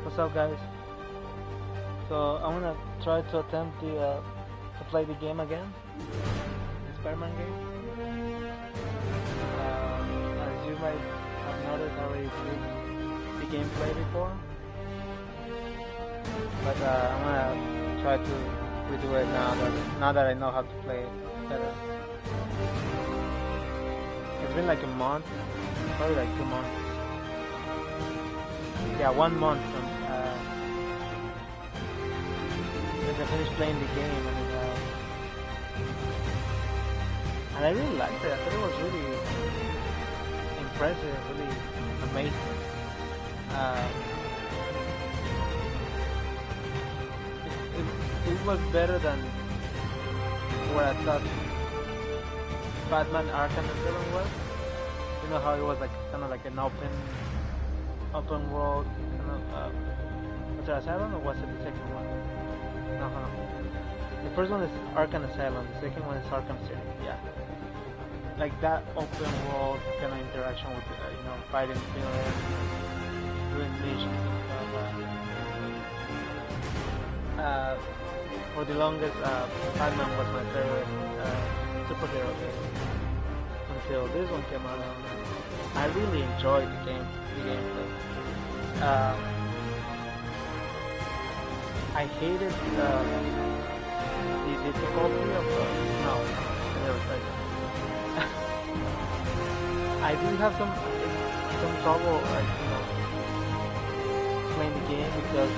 What's up, guys? So I'm gonna try to attempt to play the game again, the Spider-Man game. As you might have noticed, I already played the gameplay before, but I'm gonna try to redo it now that I know how to play it better. It's been like a month, probably like 2 months. Yeah, 1 month since I finished playing the game, and I really liked it. I thought it was really impressive, really amazing. Uh, it was better than what I thought Batman Arkham Asylum was. You know how it was like kind of like an open world kind of. Was it Asylum or was it the second one? The first one is Arkham Asylum. The second one is Arkham City. Yeah, like that open world kind of interaction with fighting villains, doing missions and stuff. For the longest, Batman was my favorite superhero game until this one came out. I really enjoyed the gameplay. I hated the difficulty of no, I never said that. I did have some trouble, like playing the game because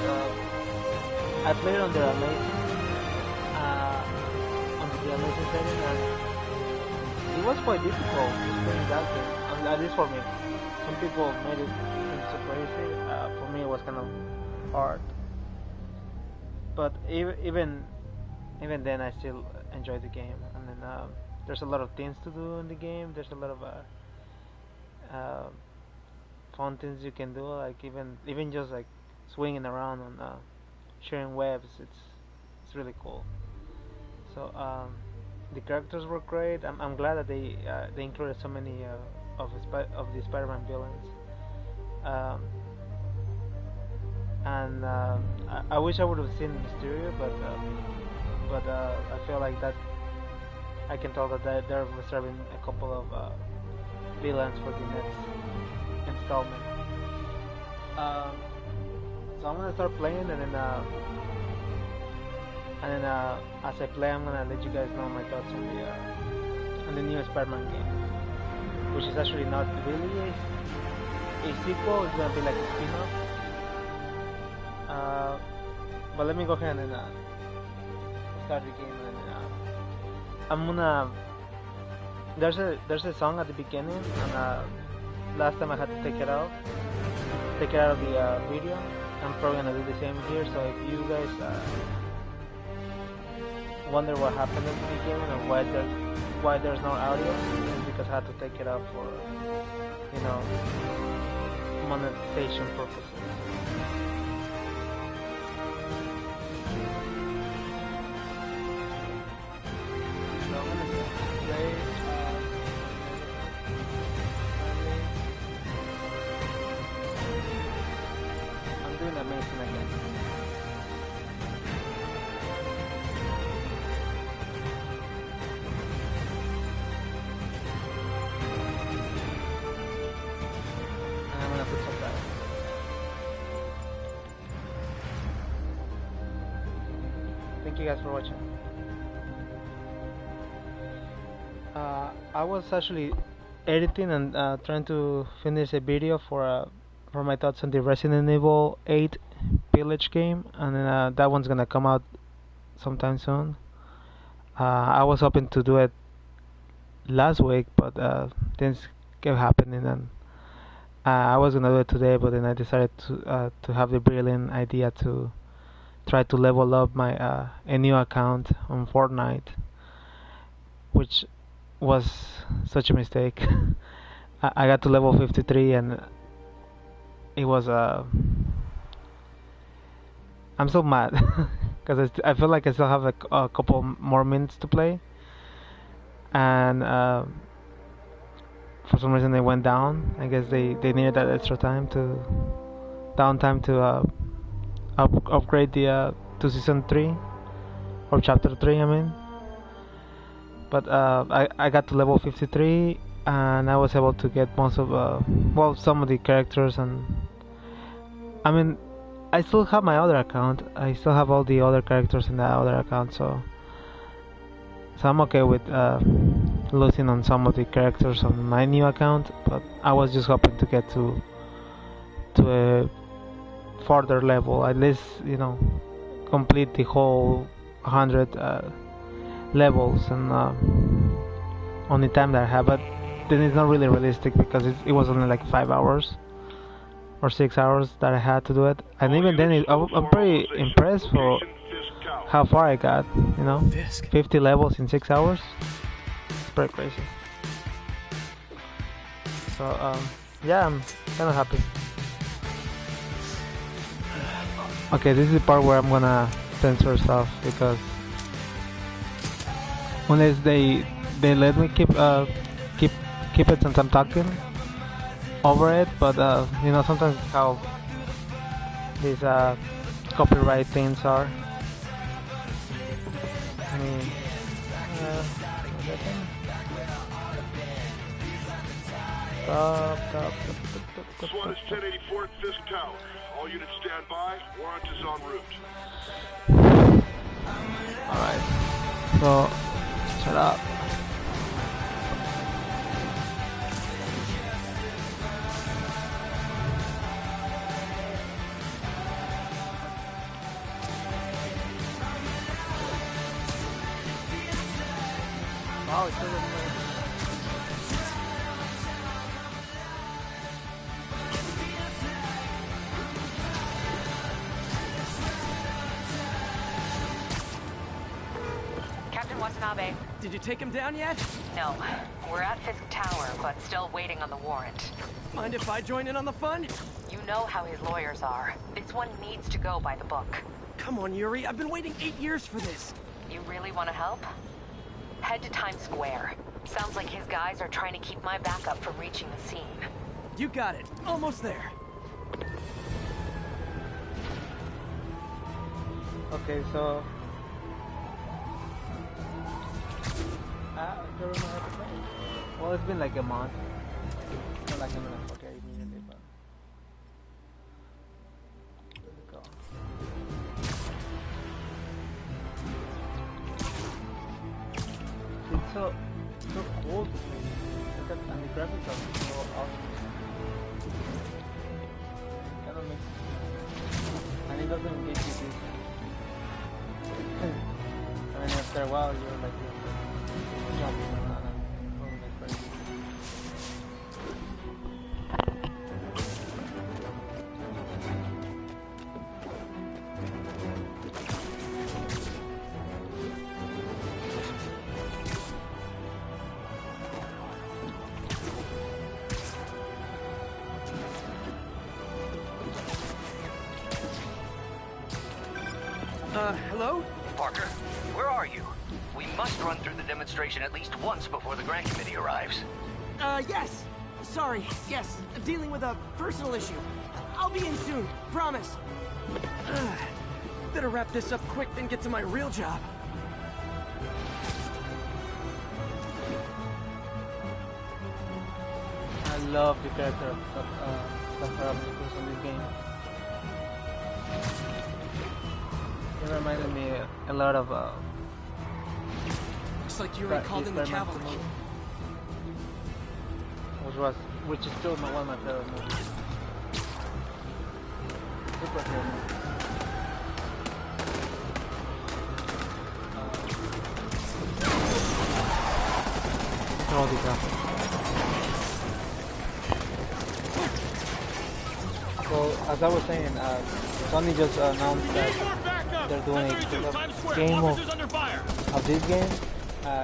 I played on the Amazing setting, and it was quite difficult just playing that game. At least for me. Some people made it super easy. For me, it was kind of hard. But even then, I still enjoy the game. And then there's a lot of things to do in the game. There's a lot of fun things you can do, like even just like swinging around on sharing webs. It's really cool. So the characters were great. I'm glad that they included so many of the Spider-Man villains. And I wish I would have seen Mysterio, but I feel like that I can tell that they're reserving a couple of villains for the next installment. So I'm gonna start playing, and then as I play, I'm gonna let you guys know my thoughts on the new Spider-Man game, which is actually not really a sequel. It's gonna be like a spin-off. But let me go ahead and start the game. And I'm gonna. There's a song at the beginning, and last time I had to take it out of the video. I'm probably gonna do the same here. So if you guys wonder what happened at the beginning or why there's no audio, it's because I had to take it out for monetization purposes. Amazing again. And I'm gonna put some back. Thank you guys for watching. I was actually editing and trying to finish a video for my thoughts on the Resident Evil 8 Village game, and then that one's gonna come out sometime soon. I was hoping to do it last week, but things kept happening, and I was gonna do it today, but then I decided to have the brilliant idea to try to level up my a new account on Fortnite, which was such a mistake. I got to level 53, and it was I'm so mad because I feel like I still have a couple more minutes to play, and for some reason they went down. I guess they needed that extra downtime to upgrade the to season 3 or chapter 3. I mean, but I got to level 53 and I was able to get most of well, some of the characters, and I mean I still have my other account. I still have all the other characters in that other account, so I'm okay with losing on some of the characters on my new account. But I was just hoping to get to a further level, at least, you know, complete the whole 100 levels and on the time that I have. But then it's not really realistic because it was only like 5 hours or 6 hours that I had to do it, and even then I'm pretty impressed for how far I got, you know. 50 levels in 6 hours. It's pretty crazy. So yeah, I'm kind of happy. Okay, this is the part where I'm gonna censor stuff because unless they let me keep it since I'm talking over it, but you know, sometimes how these copyright things are. I mean, SWAT is 1084 Fisk Tower. All units stand by. Warrant is en route. Alright. So, shut up. Wow, it's really Captain Watanabe. Did you take him down yet? No. We're at Fisk Tower, but still waiting on the warrant. Mind if I join in on the fun? You know how his lawyers are. This one needs to go by the book. Come on, Yuri. I've been waiting 8 years for this. You really want to help? Head to Times Square. Sounds like his guys are trying to keep my backup from reaching the scene. You got it. Almost there. okay, so I don't know how to play. Well, it's been like a month. It's not like I'm gonna forget immediately, but here we go. It's so cool to play. Look at, and the graphics are so awesome. Kind of makes, and it doesn't engage with this. I mean, after a while, you're like jumping around and going like crazy. Hello? Parker, where are you? We must run through the demonstration at least once before the grant committee arrives. Yes. Sorry, yes. Dealing with a personal issue. I'll be in soon, promise. Better wrap this up quick than get to my real job. I love the character of Sakura on this game. It reminded me a lot of Looks like Yuri called in the cavalry. Which is still one of my favorite movies. Super favorite movie. All the graphics. So, as I was saying, Sony just announced that they're doing a game of this game.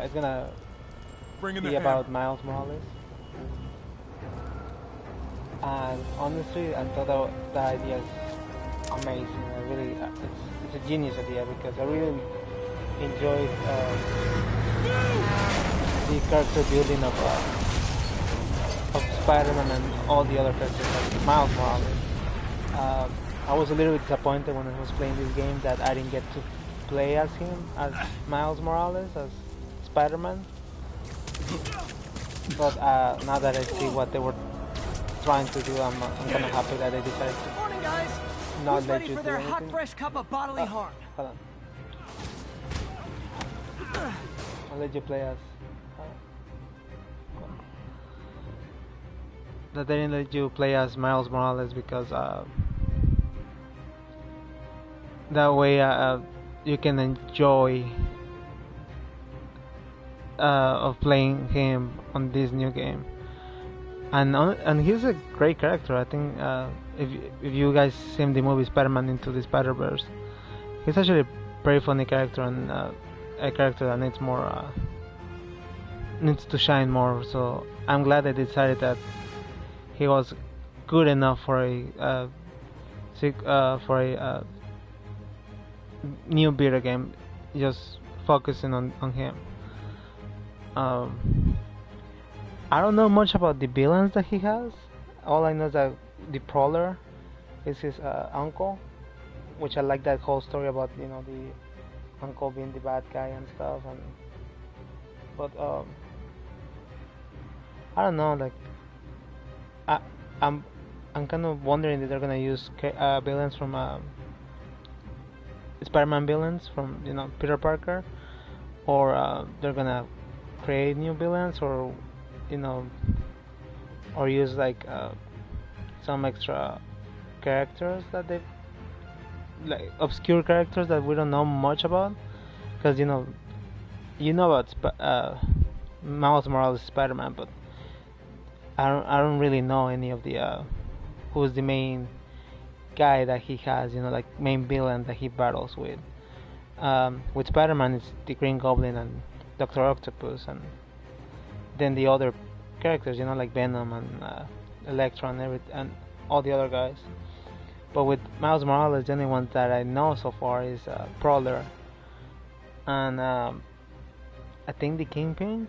It's gonna be about Miles Morales. And honestly, I thought that idea is amazing. I really, it's a genius idea because I really enjoyed the character building of Spider-Man and all the other characters like Miles Morales. I was a little bit disappointed when I was playing this game that I didn't get to play as him, as Miles Morales, as Spider-Man. But now that I see what they were trying to do, I'm kind of happy that they decided to Morning, guys. not Who's let ready you for do their hot, anything. fresh cup of bodily harm? Hold on. I'll let you play as. That they didn't let you play as Miles Morales because that way you can enjoy of playing him on this new game. And he's a great character. I think if you guys seen the movie Spider-Man Into the Spider-Verse, he's actually a very funny character and a character that needs more needs to shine more. So I'm glad they decided that he was good enough for a new video game, just focusing on him. I don't know much about the villains that he has. All I know is that the Prowler is his uncle, which I like that whole story about the uncle being the bad guy and stuff. But I don't know. Like I'm kind of wondering if they're gonna use villains from Spider-Man villains from Peter Parker, or they're gonna create new villains, or or use like some extra characters that they like obscure characters that we don't know much about, because you know about Miles Morales Spider-Man, but I don't really know any of the who's the main guy that he has, like main villain that he battles with. With Spider-Man, it's the Green Goblin and Doctor Octopus, and then the other characters, like Venom and Electro and all the other guys. But with Miles Morales, the only one that I know so far is Prowler, and I think the Kingpin,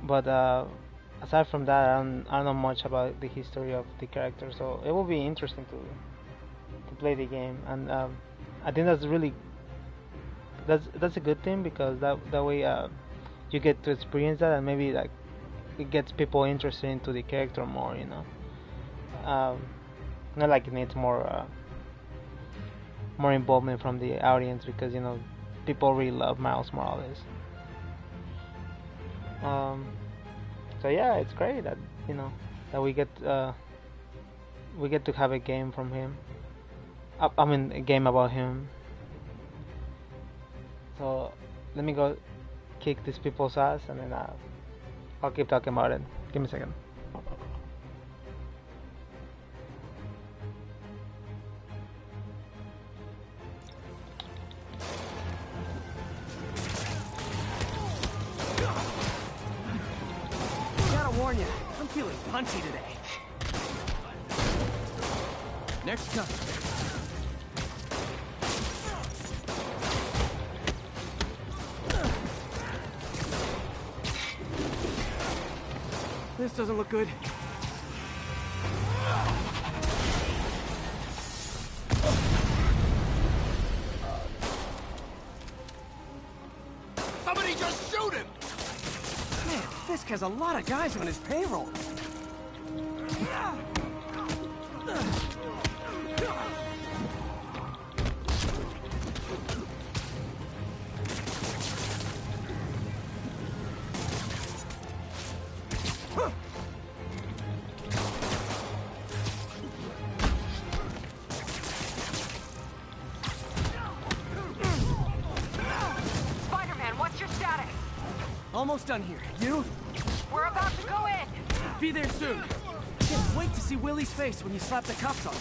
but aside from that, I don't know much about the history of the character, so it will be interesting to play the game, and I think that's a good thing, because that way you get to experience that, and maybe like it gets people interested into the character more, not like it needs more involvement from the audience, because people really love Miles Morales. So yeah, it's great that that we get to have a game from him. I mean, a game about him. So let me go kick these people's ass, and then I'll keep talking about it. Give me a second. Gotta warn you, I'm feeling punchy today. Next customer. This doesn't look good. Somebody just shoot him! Man, Fisk has a lot of guys on his payroll. Spider-Man, what's your status? Almost done here. You? We're about to go in. Be there soon. Can't wait to see Willie's face when you slap the cuffs on him.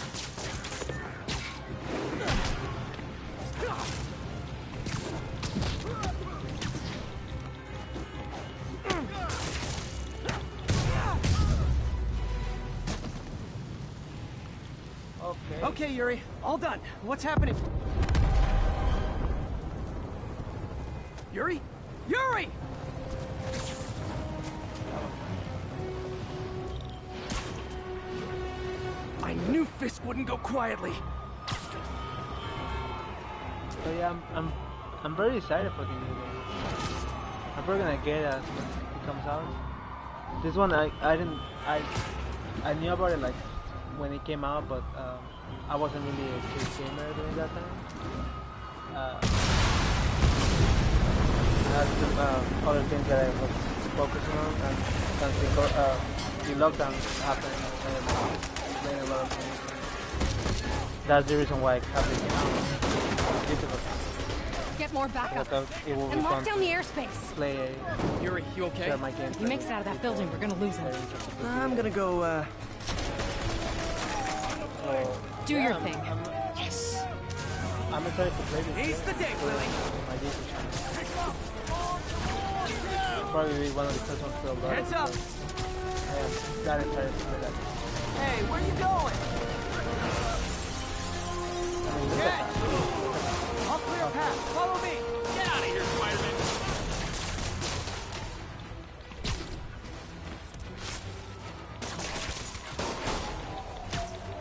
Okay, Yuri. All done. What's happening? Yuri? Yuri! knew Fisk wouldn't go quietly. So yeah, I'm very excited for the new game. I'm probably gonna get it as when it comes out. This one I knew about it like when it came out, but I wasn't really a big gamer during that time. I had some other things that I was focusing on, and since the lockdown happened, I was playing a lot of games. That's the reason why I have the game out. It's difficult. Get more backup. It will And be lock fun down to the airspace. play Yuri, you okay? share my games. He makes it out of that building, we're gonna lose him. I'm gonna go, Do your thing. Yes. I'm excited to play this. Ace the day, Willie. My YouTube channel. Probably be one of the first ones to upload. Heads up. I am that excited to play that. Hey, where you going? I mean, look at that. I'll clear a path. Follow me. Get out of here, Spider-Man!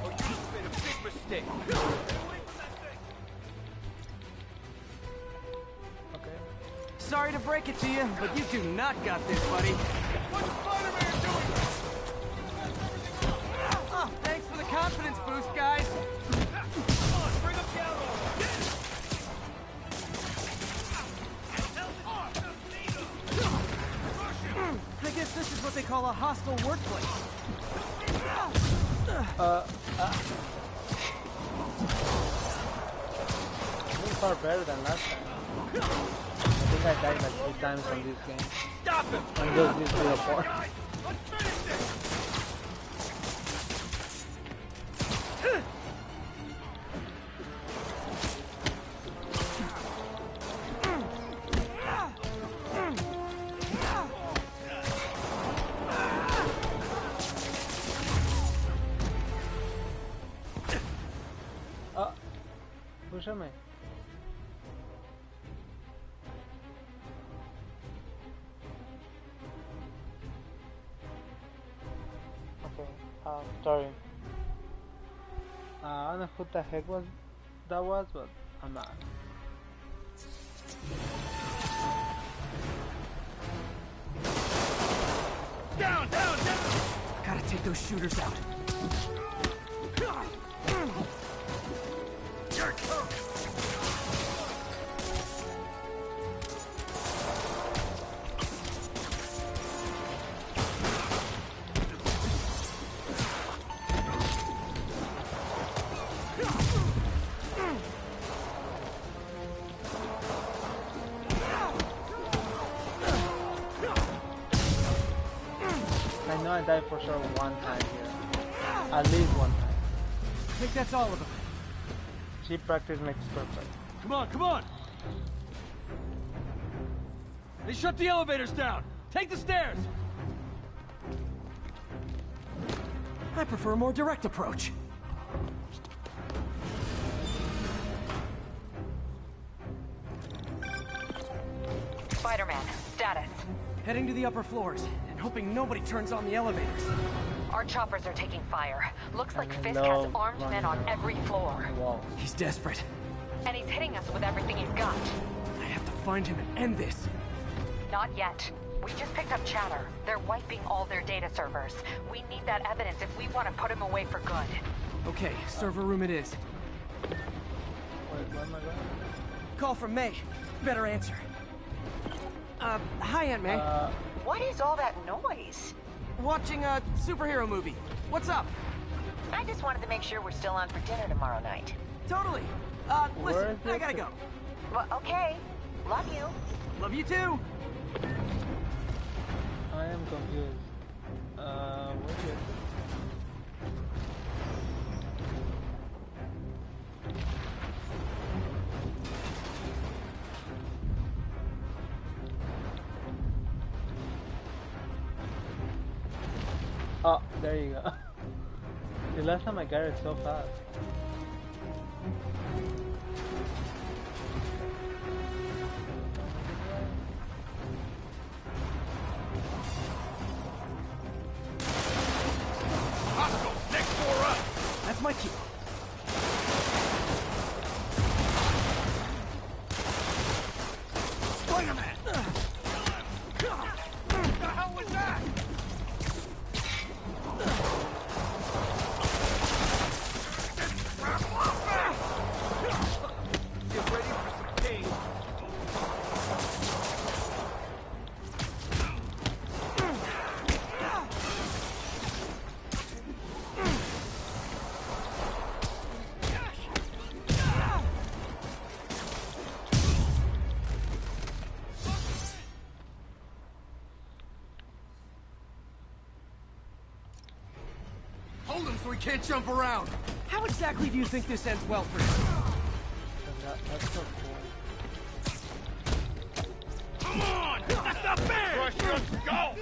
Oh, you've made a big mistake. Okay. Sorry to break it to you, but you do not got this, buddy. What's Spider-Man doing? Oh, thanks for the confidence boost, guys. Come on, bring up the ammo! I guess this is what they call a hostile workplace. This far better than last time. I think I died like 3 times on this game. Stop him! On just this little part. Let's finish this! Escúchame. Okay, sorry. I don't know who the heck that was, but I'm not. Down, down, down! Gotta take those shooters out. I know I died for sure one time here. At least one time. I think that's all of them. Cheap practice makes perfect. Come on, come on! They shut the elevators down! Take the stairs! I prefer a more direct approach. Spider-Man, status. Heading to the upper floors, and hoping nobody turns on the elevators. Our choppers are taking fire. Looks like And Fisk no has armed men running on around. every floor. Wall. He's desperate. And he's hitting us with everything he's got. I have to find him and end this. Not yet. We just picked up chatter. They're wiping all their data servers. We need that evidence if we want to put him away for good. Okay, server room it is. Wait, where am I going? Call from May. Better answer. Hi, Aunt May. What is all that noise? Watching a superhero movie. What's up? I just wanted to make sure we're still on for dinner tomorrow night. Totally. Where Listen, is I it? gotta go. Well, okay. Love you. Love you too. I am confused. Where is it? Oh, there you go. The last time I got it so fast. Hostiles, next door up! my cue. Spider-Man! What the hell was that? Get ready for some pain. Hold him so he can't jump around. How exactly do you think this ends well for you? That's so cool. Come on! That's not fair! Rush, go!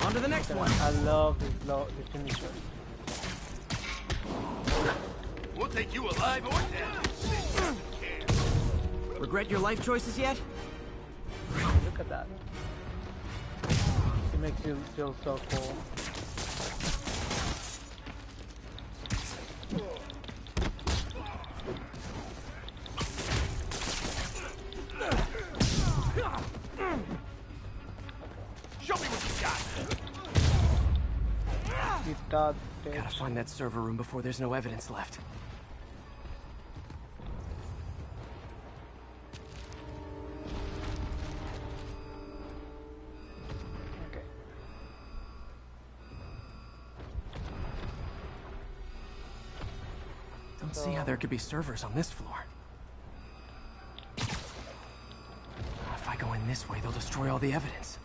On to the next one. I love the finisher. We'll take you alive or dead. Regret your life choices yet? Look at that. It makes you feel so cool. Show me what you got. You thought, Gotta bitch. find that server room before there's no evidence left. Okay. Don't see how there could be servers on this floor. If I go in this way, they'll destroy all the evidence.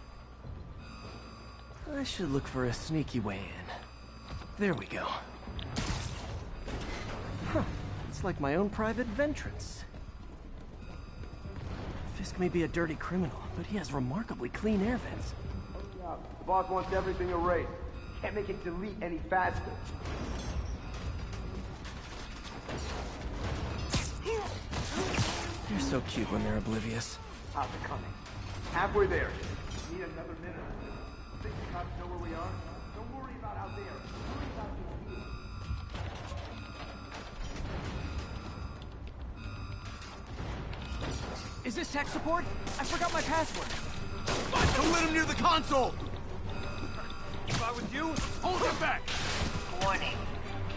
I should look for a sneaky way in. There we go. Huh. It's like my own private ventrance. Fisk may be a dirty criminal, but he has remarkably clean air vents. The boss wants everything erased. Can't make it delete any faster. They're so cute when they're oblivious. How's it coming? Halfway there. Need another minute. Think the cops know where we are? Don't worry about out there. Worry about in here. Is this tech support? I forgot my password. Don't let him near the console! If I was you, hold him back! Warning.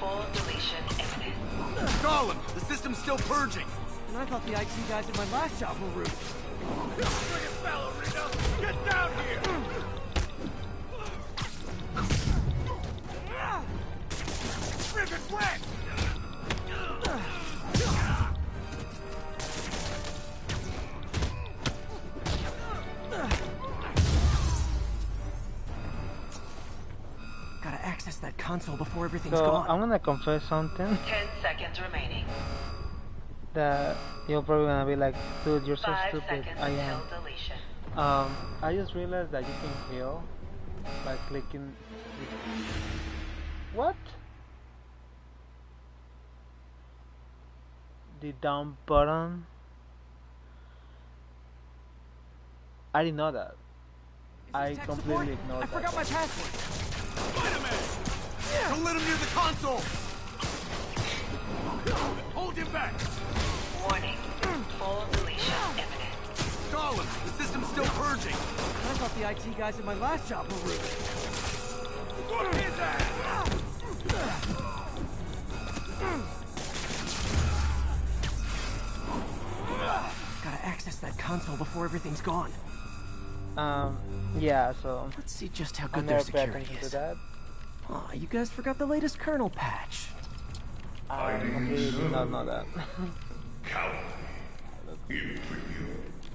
Full deletion imminent. Stalin, the system's still purging! And I thought the IT guys at my last job were rude. Bring it, ballerina! Get down here! Rivet wet! Gotta access that console before everything's So gone. I'm gonna confess something 10 seconds remaining. that you're probably gonna be like, dude, you're so 5 stupid. seconds I am. until deletion. I just realized that you can heal by clicking. What? The down button. I didn't know that. I Tech completely support? ignored I that. forgot my password. Spider-Man! Don't let him near the console! Hold him back! Warning. Full deletion imminent. Stalin, the system's still purging! I thought the IT guys at my last job were rude. Whoop his ass! Gotta access that console before everything's gone. Yeah, so Let's see just how I good their never paid security attention to is. that. Aw, you guys forgot the latest kernel patch. I completely did not know that.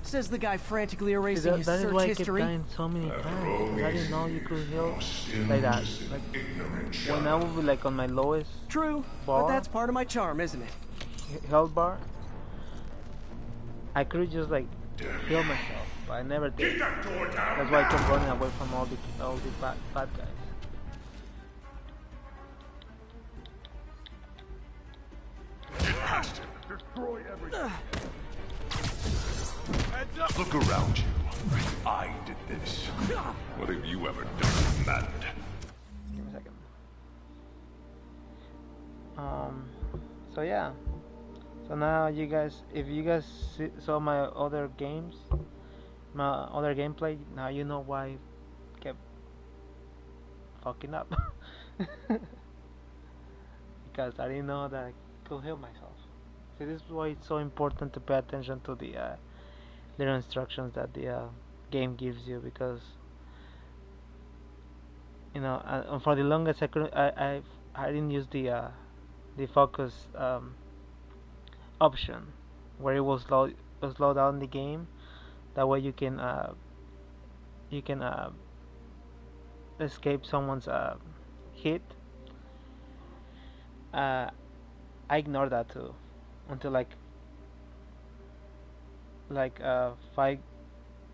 Says the guy frantically erasing that his that is search why I kept history. dying so many times. I didn't know you could heal like that. Like when I would be like on my lowest True, bar, but that's part of my charm, isn't it? health bar, I could just like heal myself, but I never did. That's why I kept running away from all the bad guys. Destroy everything. Heads up! Look around you. I did this. What have you ever done, Matt? Give me a second. So yeah. So now you guys, if you guys saw my other games, my other gameplay, now you know why I kept fucking up. Because I didn't know that I could heal myself. So this is why it's so important to pay attention to the little instructions that the game gives you, because you know, for the longest I didn't use the focus option where it will slow down the game. That way you can escape someone's hit. I ignored that too until like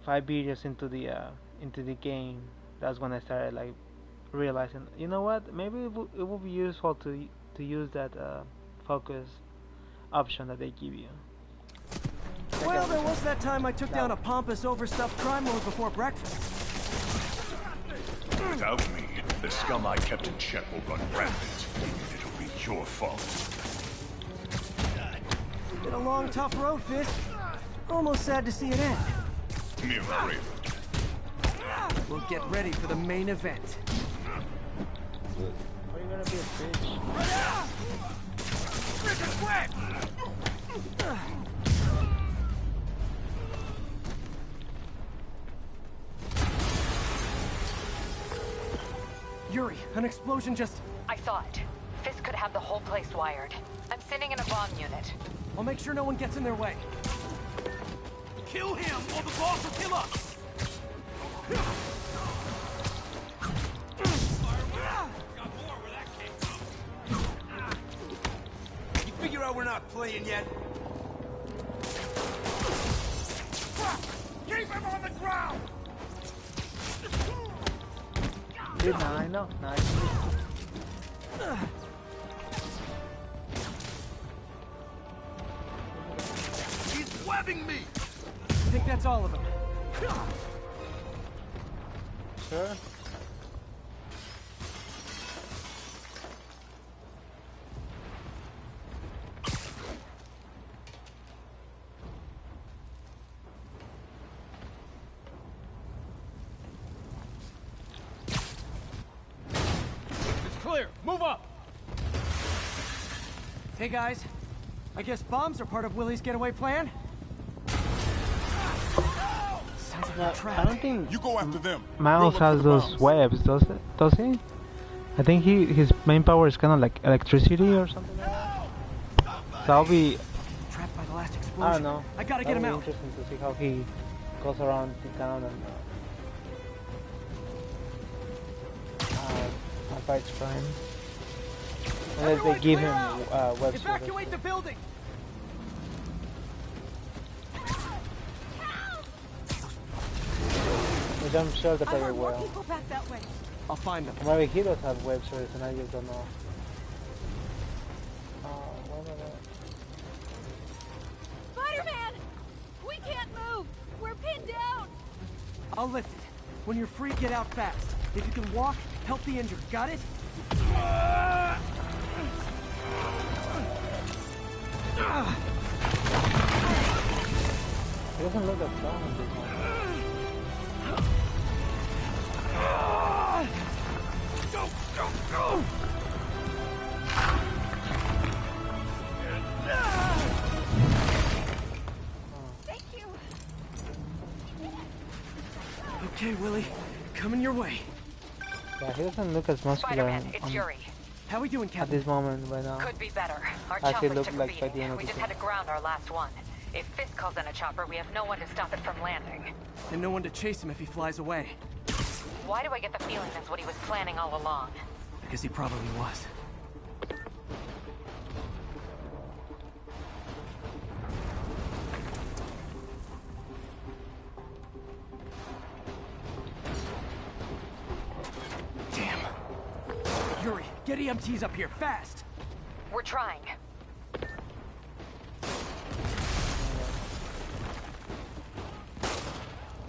five videos into the game. That's when I started like realizing, you know what, maybe it would be useful to use that focus option that they give you. Well, there was that time I took down a pompous, overstuffed crime lord before breakfast. Without me, the scum I kept in check will run rampant. It'll be your fault. Been a long, tough road, Fisk. Almost sad to see it end. Mira Raven. We'll get ready for the main event. Are you gonna be a bitch? Yuri, an explosion just... I saw it. Fisk could have the whole place wired. I'm sending in a bomb unit. I'll make sure no one gets in their way. Kill him, or the boss will kill us! You figure out we're not playing yet? Keep him on the ground! Dude, now I know. Now I see. He's webbing me! I think that's all of them. Sure. Clear, move up! Hey guys, I guess bombs are part of Willie's getaway plan? Sounds like No, a trap. I don't think You go after them. Miles We'll look has for the those bombs. webs, does he? I think his main power is kind of like electricity or something like that. So I'll be, Trapped by the last I explosion. don't know. I gotta get him That'll out. be interesting to see how he goes around the town and fights crime. Unless they give him web Evacuate the building! Which I'm sure that very well. People back that way. I'll find them. Maybe he does have web service and I just don't know. What about that? Spider-Man! We can't move! We're pinned down! I'll lift it. When you're free, get out fast. If you can walk, help the injured. Got it? He doesn't look that strong in this one. Go! Thank you! Okay, Willie. Coming your way. Yeah, he doesn't look as muscular Spider-Man, it's Yuri. How we doing, at Captain? this moment right now. Could be better. Our As he choppers looked took a like by the beating. end of We the just game. had to ground our last one. If Fisk calls in a chopper, we have no one to stop it from landing. And no one to chase him if he flies away. Why do I get the feeling that's what he was planning all along? Because he probably was. Damn. Yuri, get EMTs up here, fast! We're trying.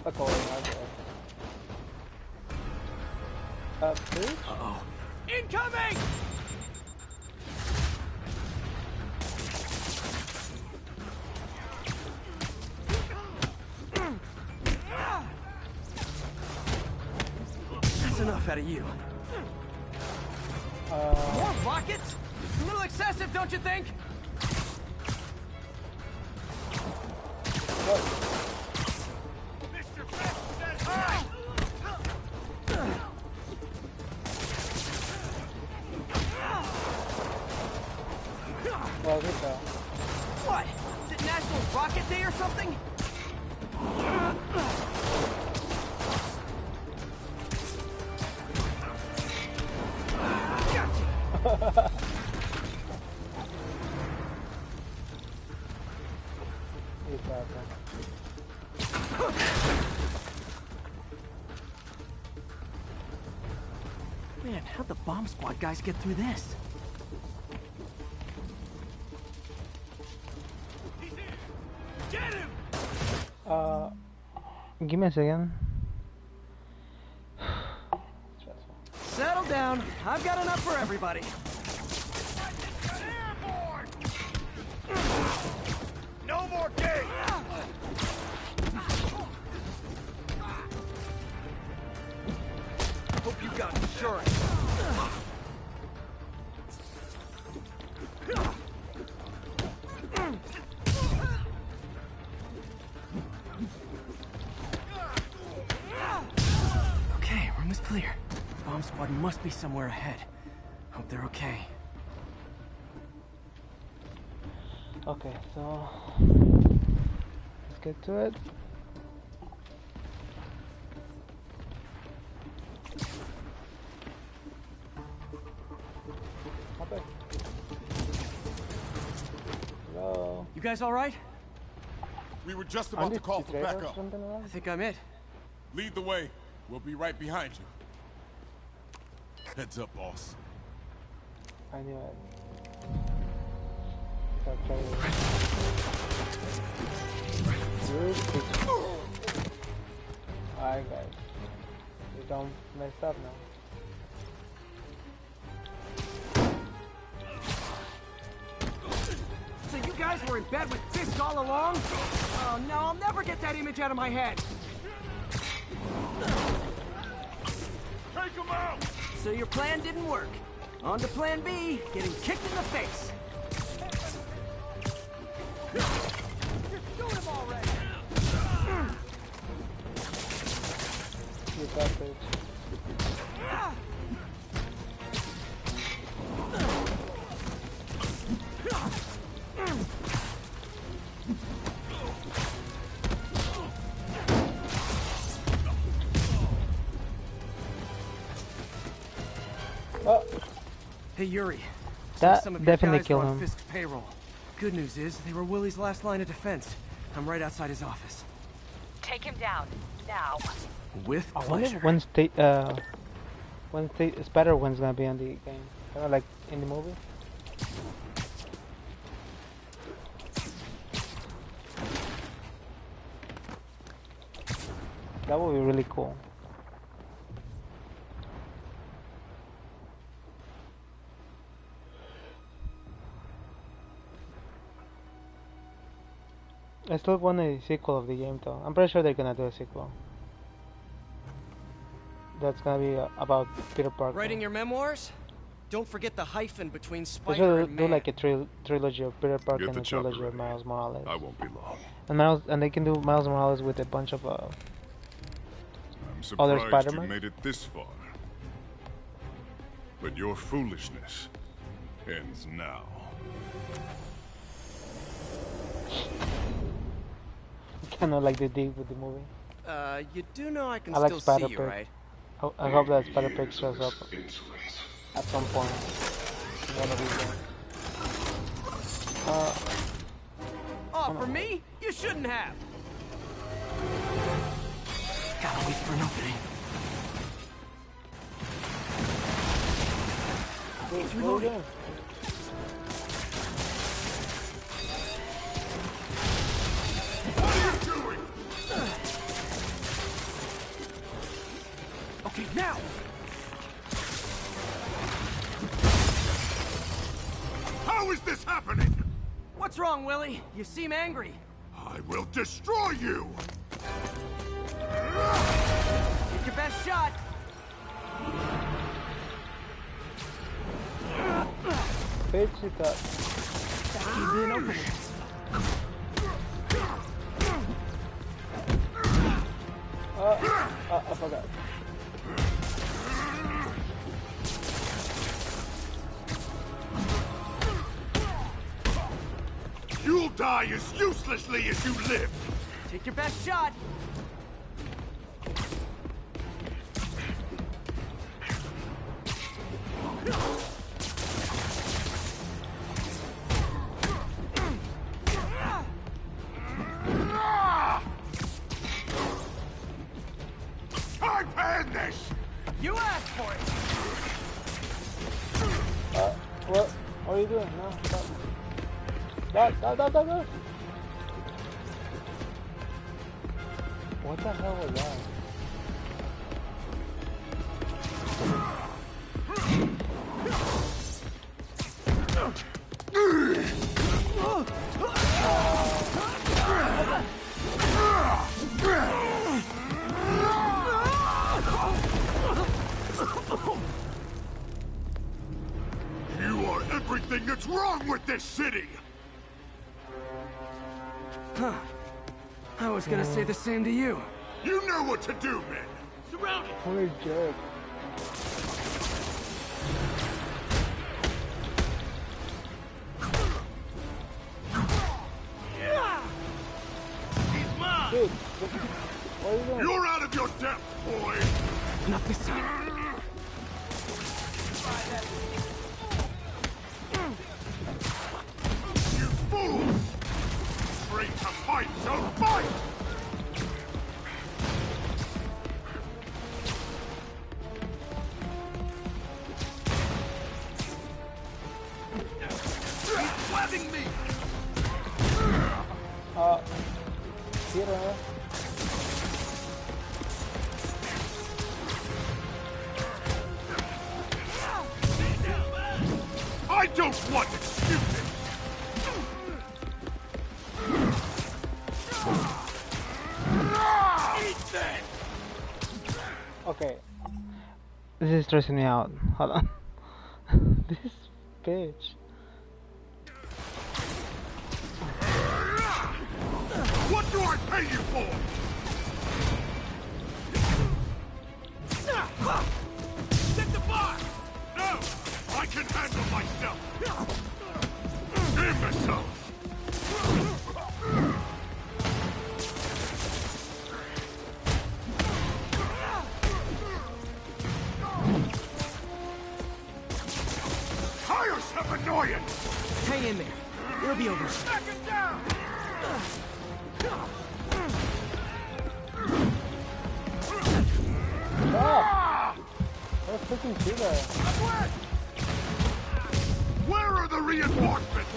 Fuck all, okay. Please? Uh-oh. Incoming! That's enough out of you. More rockets? A little excessive, don't you think? Mr. Best says hi! What? Is it National Rocket Day or something? Man, how'd the bomb squad guys get through this? Get him! Give me a second. Settle down. I've got enough for everybody. Airborne! No more game! Hope you got insurance. Okay, room is clear. Bomb squad must be somewhere ahead. Hope they're okay. Okay, so let's get to it. Okay. Hello. You guys all right? We were just about to call for backup. I think I'm it. Lead the way. We'll be right behind you. Heads up, boss. I knew it. Alright guys, we don't mess up now. So you guys were in bed with Fisk all along? Oh no, I'll never get that image out of my head. Take him out! So your plan didn't work. On to plan B, getting kicked in the face. You're him already! You got this. Oh. Hey Yuri. That some of your definitely guys killed were on him. Fisk's payroll. Good news is they were Willie's last line of defense. I'm right outside his office. Take him down, now. With I wonder pleasure. when Spider-Gwen's gonna be on the game. Kind of like in the movie. That would be really cool. I still want a sequel of the game though. I'm pretty sure they're gonna do a sequel. That's gonna be about Peter Parker. Writing your memoirs? Don't forget the hyphen between They Spider should and do Man. like a trilogy of Peter Parker Get and the a chopper trilogy of ready. Miles Morales. I won't be long. And they can do Miles Morales with a bunch of I'm Other surprised you Spider-Man? made it this far. But your foolishness ends now. kind of like they did with the movie. You do know I can I like still see you, Spider-Pig. right? I hope that Spider-Pig shows up at some point in one of these games. Oh, for me? You shouldn't have. Gotta wait for an opening. It's reloading. What are you doing? Okay, now! How is this happening? What's wrong, Willie? You seem angry. I will destroy you! Take your best shot. Pecita. Keep being open with us. I forgot. You'll die as uselessly as you live! Take your best shot. I planned this! You asked for it. What are you doing? No, stop. Stop. What the hell was that? You are everything that's wrong with this city! Huh. I was gonna say the same to you. You know what to do, men! Surround it! What a jerk. He's mine! Dude, what are you doing? You're out of your depth, boy! Not this time. You fools! Afraid to fight, so fight! He's webbing me! Here, I don't want excuses! Eat that! Okay. This is stressing me out. Hold on. This bitch. What do I pay you for? Set the bar! No! I can handle myself! Imbeciles! Tiresome annoyance! Hang in there. It'll be over. Back him down! Stop! Let's freaking do that. Where are the reinforcements?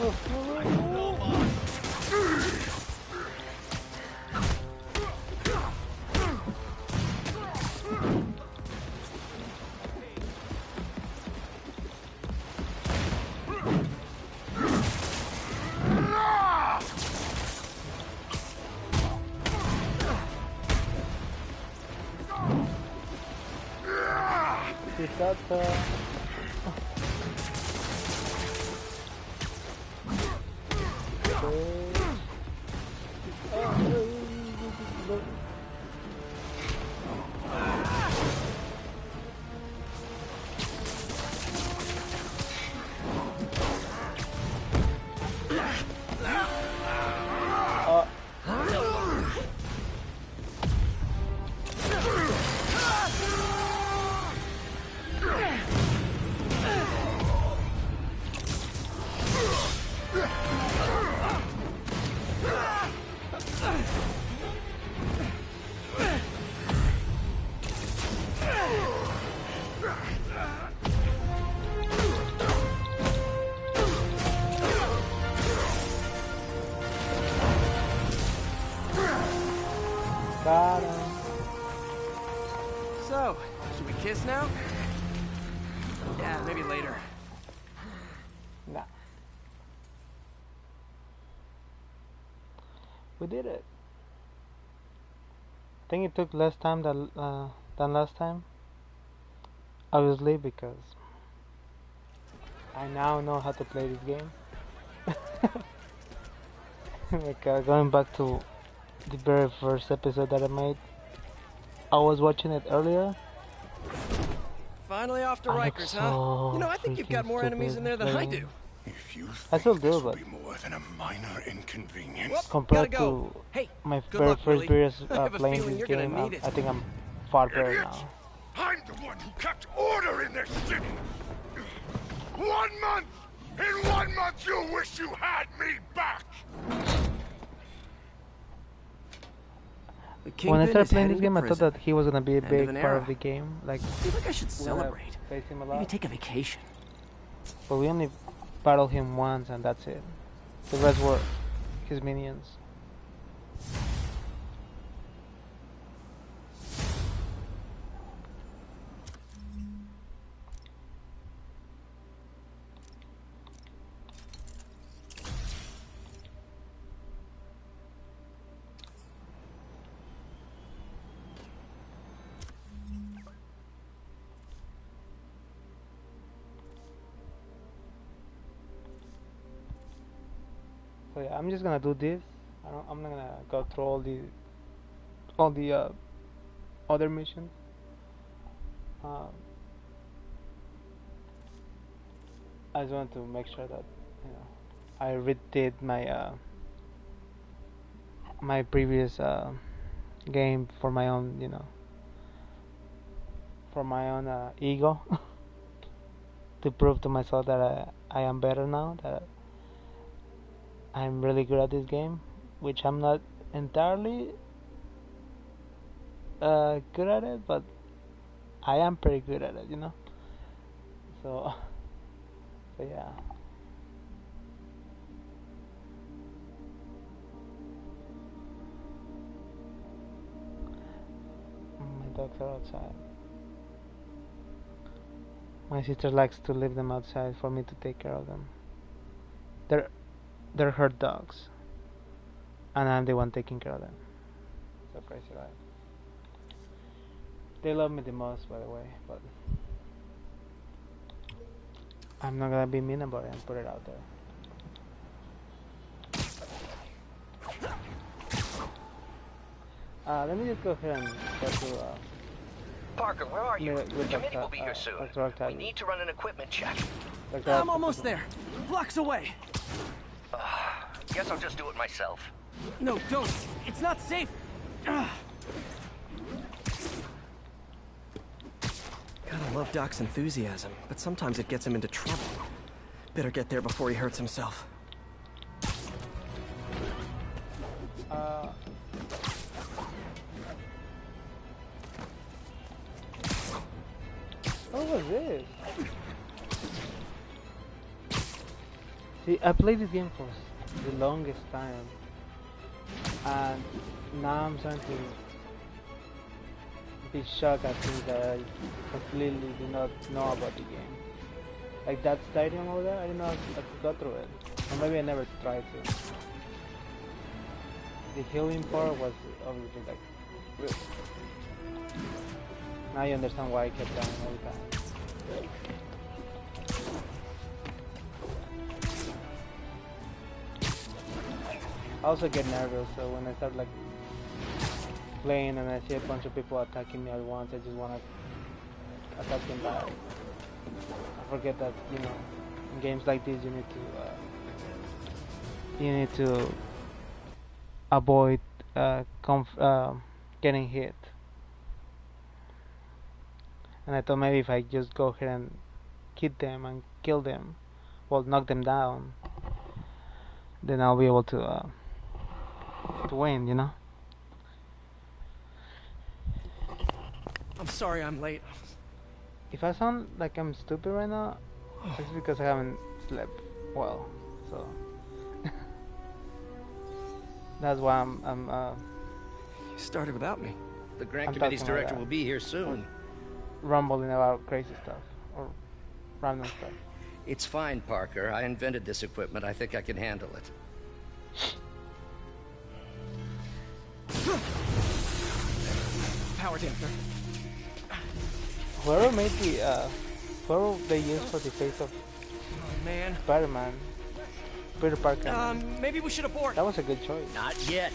Is that So, should we kiss now? Yeah, maybe later. Nah. We did it. I think it took less time than last time. Obviously, because I now know how to play this game. Like going back to the very first episode that I made, I was watching it earlier. Finally off to Rikers, huh? So You know, I think you've got more enemies in there than I do. If you I still think do, this will but be more than a minor inconvenience. Whoop, compared gotta go. to Hey, my good very luck, first Billy. videos I have a playing feeling this you're gonna game, need it. I think I'm far better Idiot! now. I'm the one who kept order in this city! 1 month! In 1 month you'll wish you had me back! When I started playing this game, I thought that he was gonna be a End of big an part era. of the game. Like, I feel like I should we're gonna celebrate. face him a Maybe lot. take a vacation. But we only battled him once, and that's it. The rest were his minions. So yeah, I'm just gonna do this. I'm not gonna go through all the other missions. I just want to make sure that I redid my previous game for my own for my own ego to prove to myself that I am better now, that I'm really good at this game, which I'm not entirely good at it, but I am pretty good at it, So, so yeah. My dogs are outside. My sister likes to leave them outside for me to take care of them. They're her dogs, and I'm the one taking care of them. So crazy, right? They love me the most, by the way, but I'm not gonna be mean about it and put it out there. Let me just go ahead and go to Parker, where are you? with The committee will be here soon. We need to run an equipment check. I'm almost there. Blocks away. Guess I'll just do it myself. No, don't. It's not safe. Gotta love Doc's enthusiasm, but sometimes it gets him into trouble. Better get there before he hurts himself. What was this? See, I played this game for the longest time, and now I'm starting to be shocked at things that I completely do not know about the game. Like that stadium over there, I didn't know I could go through it, or maybe I never tried to. The healing part was obviously like good. Now you understand why I kept dying all the time. I also get nervous, so when I start like playing and I see a bunch of people attacking me at once, I just want to attack them back. I forget that in games like this you need to avoid getting hit. And I thought maybe if I just go ahead and hit them and kill them, well, knock them down, then I'll be able to win, I'm sorry I'm late. If I sound like I'm stupid right now, it's because I haven't slept well, so that's why I'm You started without me. The grant I'm committee's talking like director that. will be here soon. rumbling about crazy stuff or random stuff. It's fine, Parker. I invented this equipment. I think I can handle it. Power dampener. Whoever made the whoever they used for the face of Oh man. Spider-Man, Peter Parker. Maybe we should abort. That was a good choice. Not yet.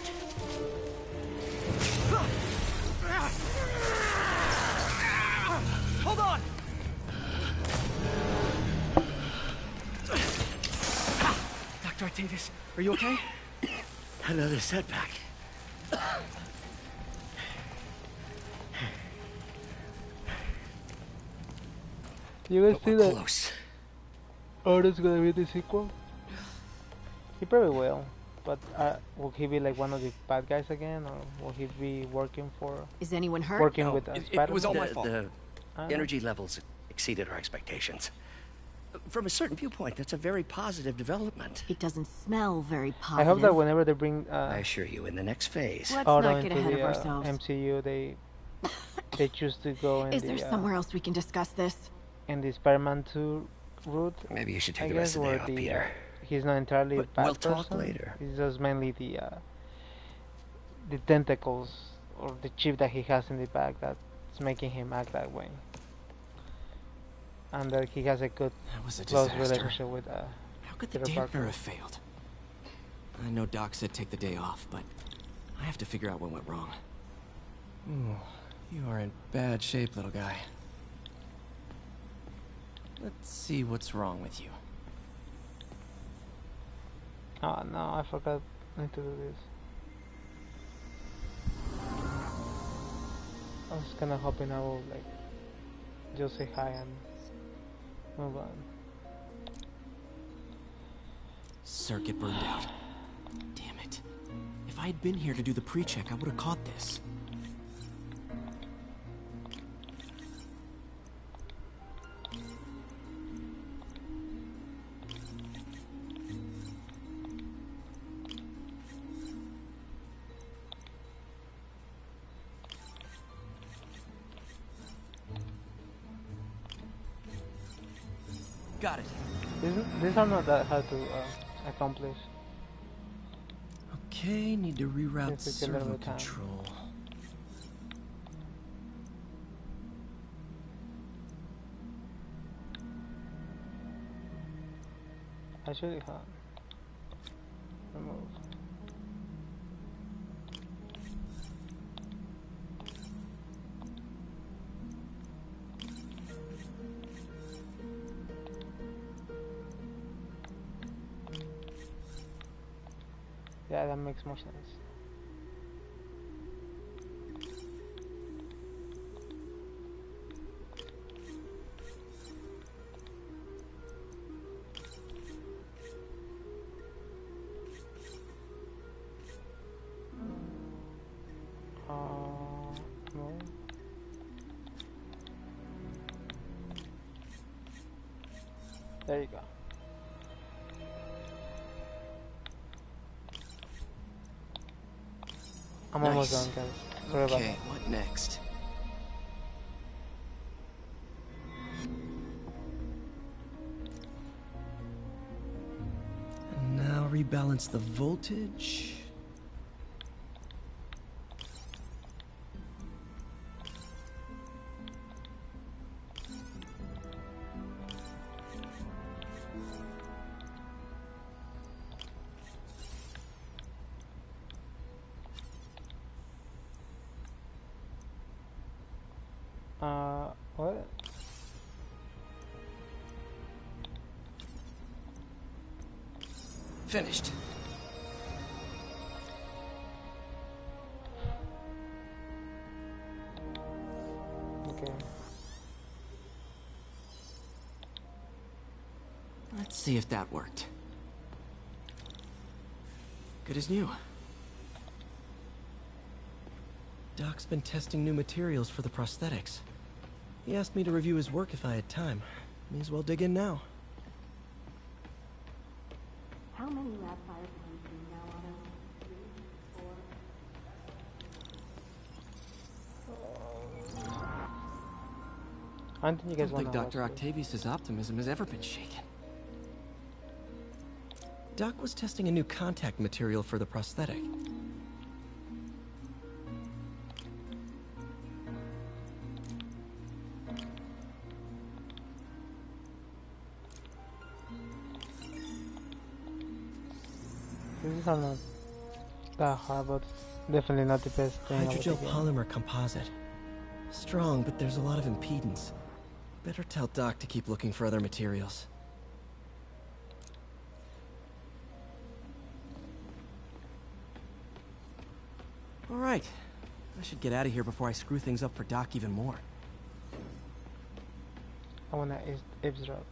Hold on. Dr. Octavius, are you okay? Another setback. You guys see that Close. Odo's gonna be the sequel? He probably will. But will he be like one of the bad guys again, or will he be working for? Is anyone hurt? Working No, with Spider-Man? it was all my fault. The I don't know. energy levels exceeded our expectations. From a certain viewpoint, that's a very positive development. It doesn't smell very positive. I hope that whenever they bring I assure you, in the next phase. Let's Otto not get into ahead the of ourselves. MCU, they choose to go in Is there the somewhere else we can discuss this? in the Spider-Man 2 route. Maybe you should take I the guess rest of the where day off, Peter. he's not entirely a But bad we'll talk person. later. He's just mainly the tentacles or the chip that he has in the back that's making him act that way. And that he has a good That was a close disaster. relationship with How could the Peter dampener Parker. have failed? I know Doc said take the day off, but I have to figure out what went wrong. Ooh, you are in bad shape, little guy. Let's see what's wrong with you. Oh no, I forgot I need to do this. I was kinda hoping I will like just say hi and move on. Circuit burned out. Damn it. If I had been here to do the pre-check, I would have caught this. Got it. These are not that hard to accomplish. Okay, need to reroute Just take a little servo bit of time. control. Actually, remove. Yeah, that makes more sense. No. There you go. I'm almost Nice. done, guys. Sorry about Okay, that. what next? And now rebalance the voltage. What? Finished. Okay. Let's see if that worked. Good as new. Doc's been testing new materials for the prosthetics. He asked me to review his work if I had time. May as well dig in now. How many lab fires have you seen now, Otto? 3, 4? I don't think you I guys don't think want to Dr. Octavius' optimism has ever been shaken. Doc was testing a new contact material for the prosthetic. These are not that hard, but definitely not the best thing about the Hydrogel game. polymer composite. Strong, but there's a lot of impedance. Better tell Doc to keep looking for other materials. All right. I should get out of here before I screw things up for Doc even more. I wanna eavesdrop.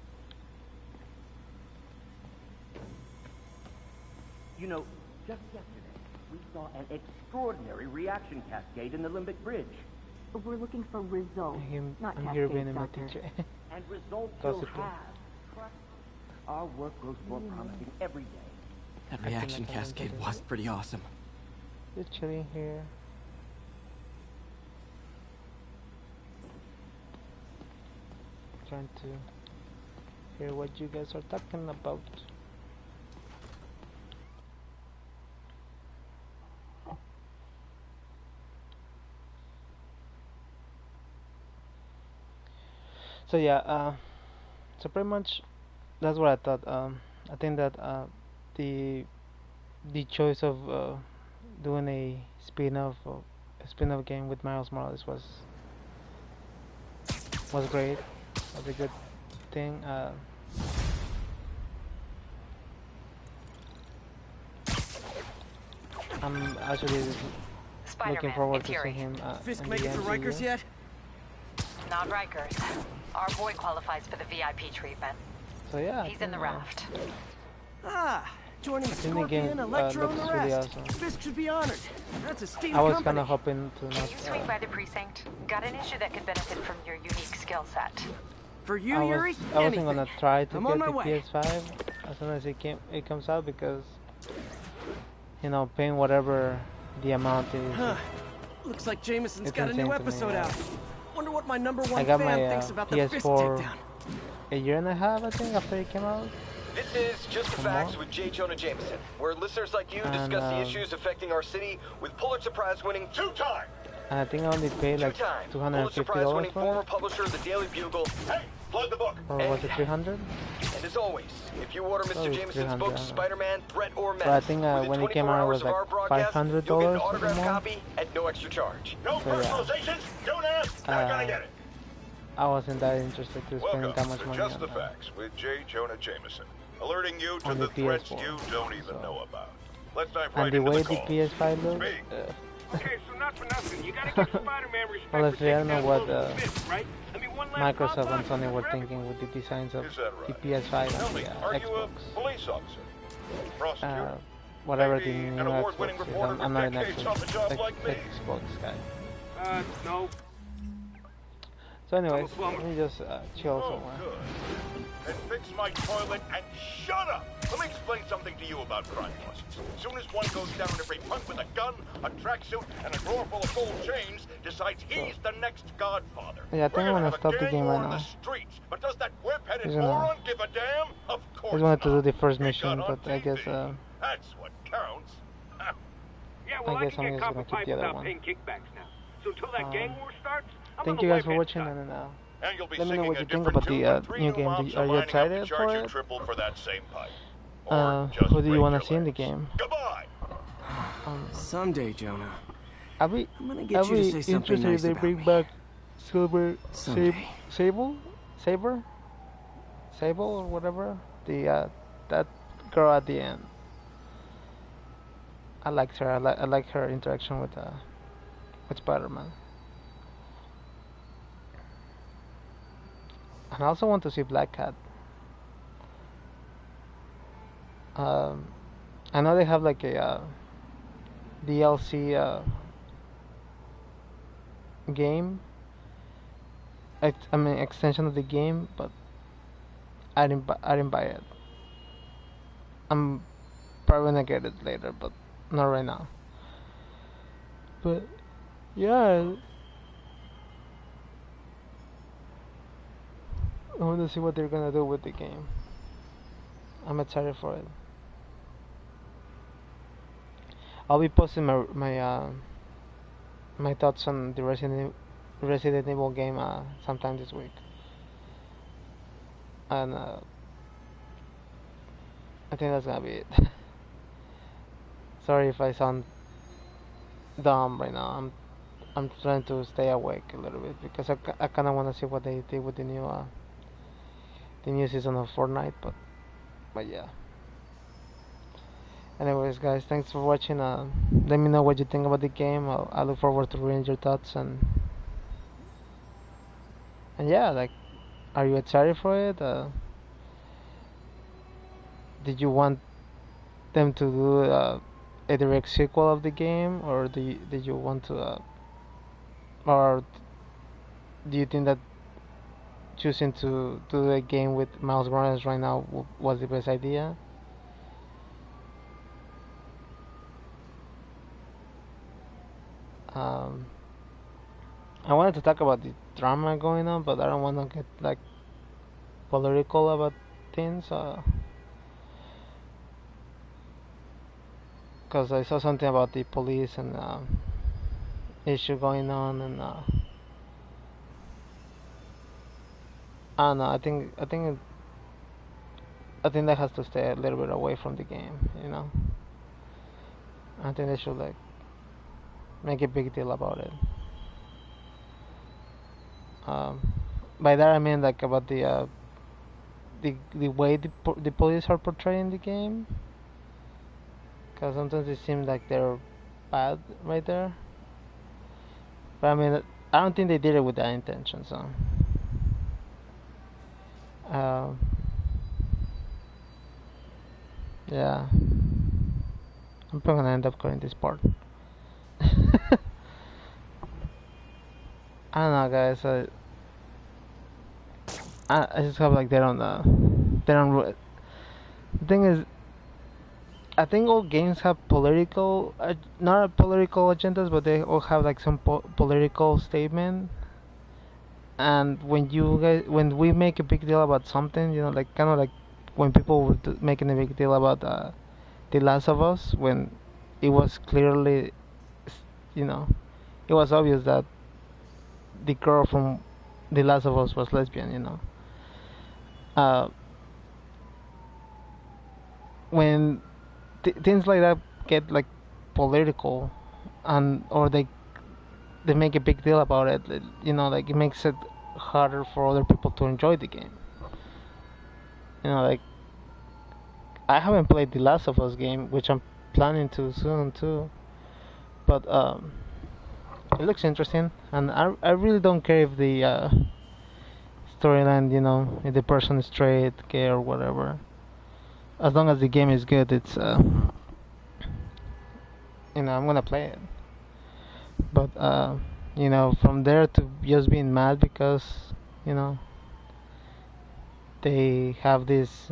You know, just yesterday, we saw an extraordinary reaction cascade in the Limbic Bridge. We're looking for results, not I'm here being cascades, my Doctor. teacher. And results you'll Gossiping. have. Trust me. Our work grows more promising every day. That reaction cascade was pretty awesome. Just chilling here. Trying to hear what you guys are talking about. So yeah, so pretty much that's what I thought. I think that the choice of doing a spin-off game with Miles Morales was great. Was a good thing. I'm actually looking forward to seeing him. Fisk in make the it to MCU. Rikers yet? Not Rikers. Our boy qualifies for the VIP treatment. So yeah, He's in the raft. Ah, joining I think the Scorpion, game Electro, and looks the really rest. awesome. Fisk should be honored. That's a steam I was company. kind of hoping to Can not. you swing by the precinct? Got an issue that could benefit from your unique skill set. For you, I Yuri, wasn't anything. gonna try to I'm get on the my way. PS5 as soon as it comes out, because you know, paying whatever the amount is. Huh. Looks like Jameson's It's got a new insane to me, episode yeah. out. Wonder what my number I one got fan my thinks about the Fisk PS4 takedown. a year and a half, I think, after it came out. This is Just the Or Facts more. with J. Jonah Jameson, where listeners like you And, discuss the issues affecting our city with Pulitzer Prize winning two-time And I think I only paid like Pulitzer Prize winning $250 former for it, publisher of the Daily Bugle. Hey, plug the book. or was it 300? And as always, if you order Mr. Oh, it's Jameson's 300, book, I don't know. Spider-Man, Threat or Menace, But I think within when it came 24 out, it hours was of our like broadcast, $500 you'll get an or autographed more. copy at no extra charge. No So, yeah. personalizations? Don't ask. Not gonna get it. I wasn't that interested to spend Welcome that much to money Just on the that. Facts with J. Jonah Jameson, alerting you to On the the threats PS4, you don't even so. know about. Let's dive And right the into way the the calls. PS5 looks, Me. Okay, so not for nothing. You gotta give Spider-Man respect honestly, I don't know what Fisk, right? I mean, one last Microsoft and pop-up Sony were for thinking with the designs of Is that the right? PS5 Tell and me, the are you a Xbox. police officer? Prosecutor? Whatever Maybe the new an award-winning Xbox is. reporter I'm not an for decades on the job like me? Xbox guy. No. So anyways, let me just chill Oh, somewhere. good. Then fix my toilet and shut up! Let me explain something to you about crime bosses. As soon as one goes down, every punk with a gun, a tracksuit, and a drawer full of gold chains decides he's the next godfather. Yeah, I think I'm gonna stop the game right On the now. streets, but does that whip-headed He's gonna- moron give a damn? Of I course just wanted to do not. the first He mission, got on but I guess TV. That's what counts. Yeah, I well, I guess can I'm get just copper gonna keep pipe the other without one. paying kickbacks now. So until that gang war starts, I'm Thank on you the guys for white watching, side. and And you'll be let me know singing what a you think different about the tune, but three new new game. moms Are you lining up to excited charge for you it? triple for that same pipe. Or just Who do you break want your to see in the legs. game? Goodbye. Someday, Jonah. I'll be I'm gonna get you to say something interested nice if they about bring me. back Silver Someday. Sable or whatever, the that girl at the end. I liked her. I like her interaction with Spider-Man. And I also want to see Black Cat. I know they have like a DLC game. I mean extension of the game, but I didn't buy it. I'm probably gonna get it later, but not right now. But yeah, I want to see what they're gonna do with the game. I'm excited for it. I'll be posting my thoughts on the Resident Evil game sometime this week, and I think that's gonna be it. Sorry if I sound dumb right now. I'm trying to stay awake a little bit because I kind of want to see what they did with the new season of Fortnite, but yeah. Anyways, guys, thanks for watching. Let me know what you think about the game. I look forward to reading your thoughts and yeah, like, are you excited for it? Did you want them to do a direct sequel of the game, or did you want to, or do you think that choosing to do a game with Miles Morales right now was the best idea? I wanted to talk about the drama going on, but I don't want to get like political about things. Because I saw something about the police and issue going on, and I don't know. I think that has to stay a little bit away from the game. You know, I think they should like make a big deal about it. By that I mean like about the way the police are portraying the game, because sometimes it seems like they're bad right there. But I mean, I don't think they did it with that intention. So yeah, I'm probably gonna end up cutting this part. I don't know, guys. I just hope like they don't. The thing is, I think all games have political, not political agendas, but they all have like some political statement. And when we make a big deal about something, you know, like kind of like when people were making a big deal about The Last of Us, when it was clearly, you know, it was obvious that the girl from The Last of Us was lesbian, you know. When things like that get like political, or they make a big deal about it, you know, like it makes it harder for other people to enjoy the game. You know, like I haven't played The Last of Us game, which I'm planning to soon too, but it looks interesting, and I really don't care if the storyline, you know, if the person is straight, gay, or whatever. As long as the game is good, it's you know, I'm gonna play it. But you know, from there to just being mad because, you know, they have this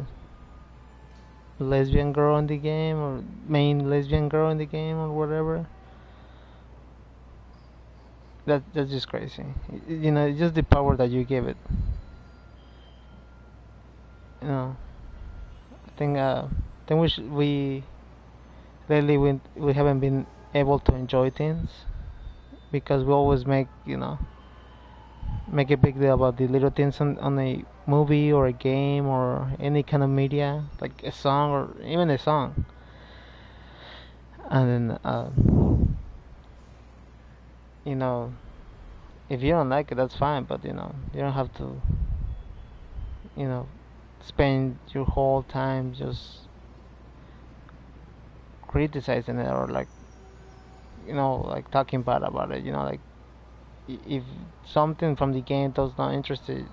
lesbian girl in the game, or main lesbian girl in the game, or whatever. That's just crazy. You know, it's just the power that you give it. You know, I think we lately we haven't been able to enjoy things because we always make a big deal about the little things on a movie or a game or any kind of media, like a song or even a song. And then you know, if you don't like it, that's fine, but you know, you don't have to, you know, spend your whole time just criticizing it, or like, you know, like talking bad about it. You know, like if something from the game doesn't interest you,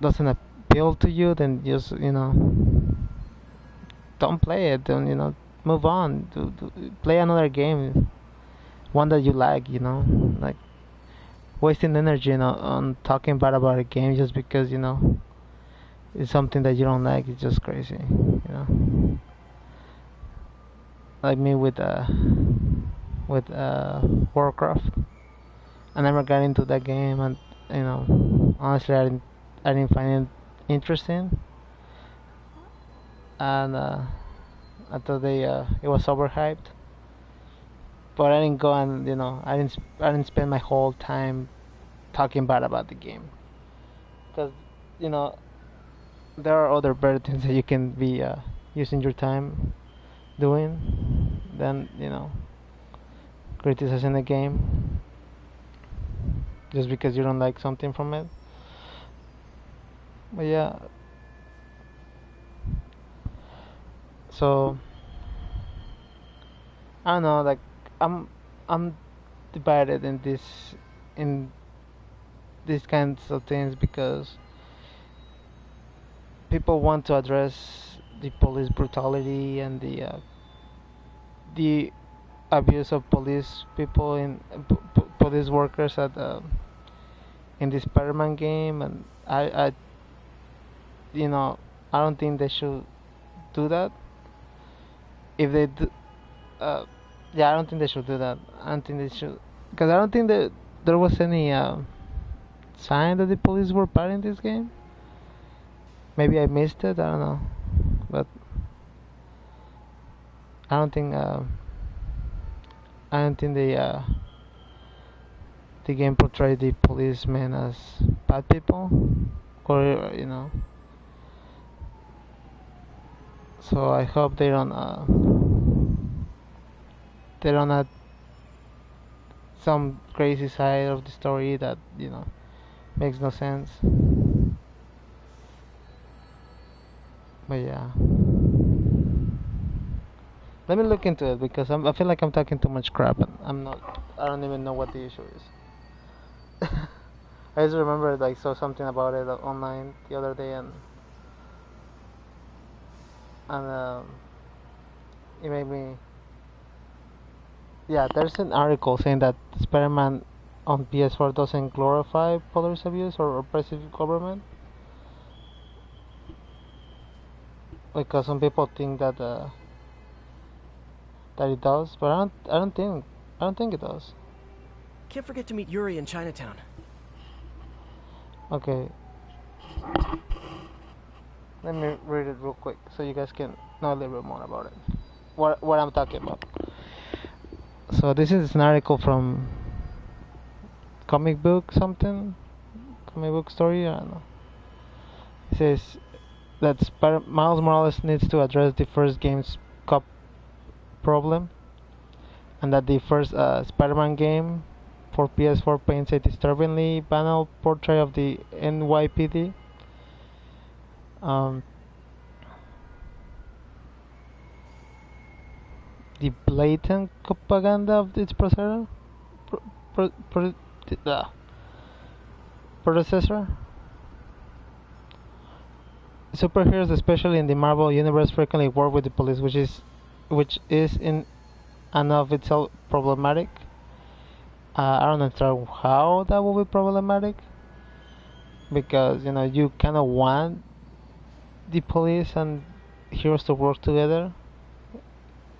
doesn't appeal to you, then just, you know, don't play it. Then, you know, move on. Play another game, one that you like. You know, like wasting energy on talking bad about a game just because, you know, it's something that you don't like. It's just crazy. You know, like me with Warcraft. I never got into that game, and you know, honestly, I didn't find it interesting, and I thought it was overhyped. But I didn't go, and you know, I didn't spend my whole time talking bad about the game, because, you know, there are other better things that you can be using your time doing than, you know, criticizing the game just because you don't like something from it. But yeah, so I don't know, like I'm divided in these kinds of things because people want to address the police brutality and the abuse of police people in police workers at in the Spider-Man game, and I you know, I don't think they should do that. If they do, yeah, I don't think they should do that. I don't think they should, because I don't think that there was any sign that the police were bad in this game. Maybe I missed it, I don't know, but I don't think the game portrayed the policemen as bad people, or you know. So I hope they don't add some crazy side of the story that, you know, makes no sense. But yeah, let me look into it because I feel like I'm talking too much crap and I don't even know what the issue is. I just remember I saw something about it online the other day, and it made me, yeah, there's an article saying that Spider-Man on PS4 doesn't glorify police abuse or oppressive government, because some people think that it does, but I don't think it does. Can't forget to meet Yuri in Chinatown. Okay, let me read it real quick so you guys can know a little bit more about it, what I'm talking about. So this is an article from comic book story, I don't know. It says that Miles Morales needs to address the first game's cop problem, and that the first Spider-Man game for PS4 paints a disturbingly banal portrait of the NYPD. The blatant propaganda of its predecessor. Superheroes, especially in the Marvel universe, frequently work with the police, which is in and of itself problematic. I don't understand how that will be problematic, because, you know, you kind of want the police and heroes to work together